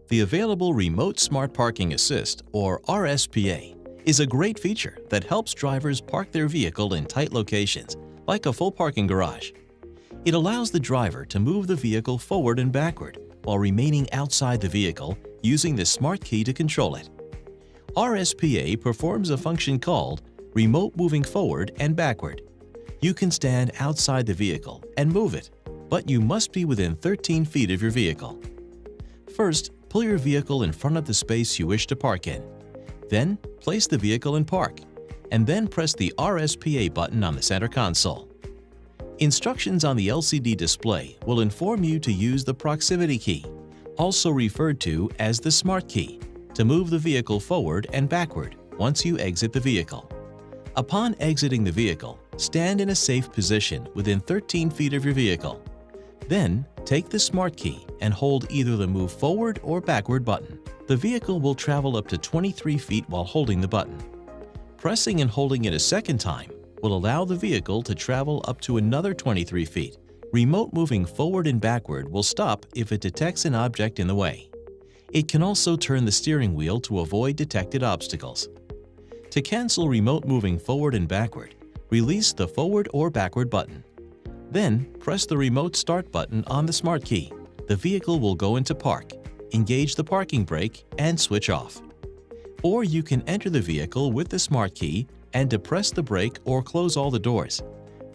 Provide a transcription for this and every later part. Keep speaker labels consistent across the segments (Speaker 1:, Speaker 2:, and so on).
Speaker 1: The available Remote Smart Parking Assist, or RSPA, is a great feature that helps drivers park their vehicle in tight locations, like a full parking garage. It allows the driver to move the vehicle forward and backward while remaining outside the vehicle using the smart key to control it. RSPA performs a function called Remote Moving Forward and Backward. You can stand outside the vehicle and move it, but you must be within 13 feet of your vehicle. First, pull your vehicle in front of the space you wish to park in. Then, place the vehicle in park, and then press the RSPA button on the center console. Instructions on the LCD display will inform you to use the proximity key, also referred to as the smart key, to move the vehicle forward and backward once you exit the vehicle. Upon exiting the vehicle, stand in a safe position within 13 feet of your vehicle. Then, take the smart key and hold either the move forward or backward button. The vehicle will travel up to 23 feet while holding the button. Pressing and holding it a second time will allow the vehicle to travel up to another 23 feet. Remote moving forward and backward will stop if it detects an object in the way. It can also turn the steering wheel to avoid detected obstacles. To cancel remote moving forward and backward, release the forward or backward button. Then, press the remote start button on the smart key. The vehicle will go into park, engage the parking brake, and switch off. Or you can enter the vehicle with the smart key and depress the brake or close all the doors.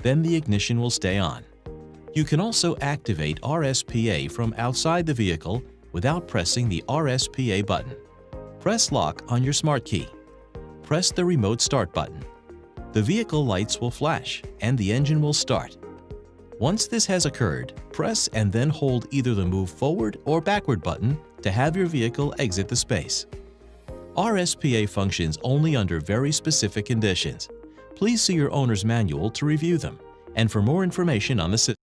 Speaker 1: Then the ignition will stay on. You can also activate RSPA from outside the vehicle without pressing the RSPA button. Press lock on your smart key. Press the remote start button. The vehicle lights will flash and the engine will start. Once this has occurred, press and then hold either the move forward or backward button to have your vehicle exit the space. RSPA functions only under very specific conditions. Please see your owner's manual to review them and for more information on the system.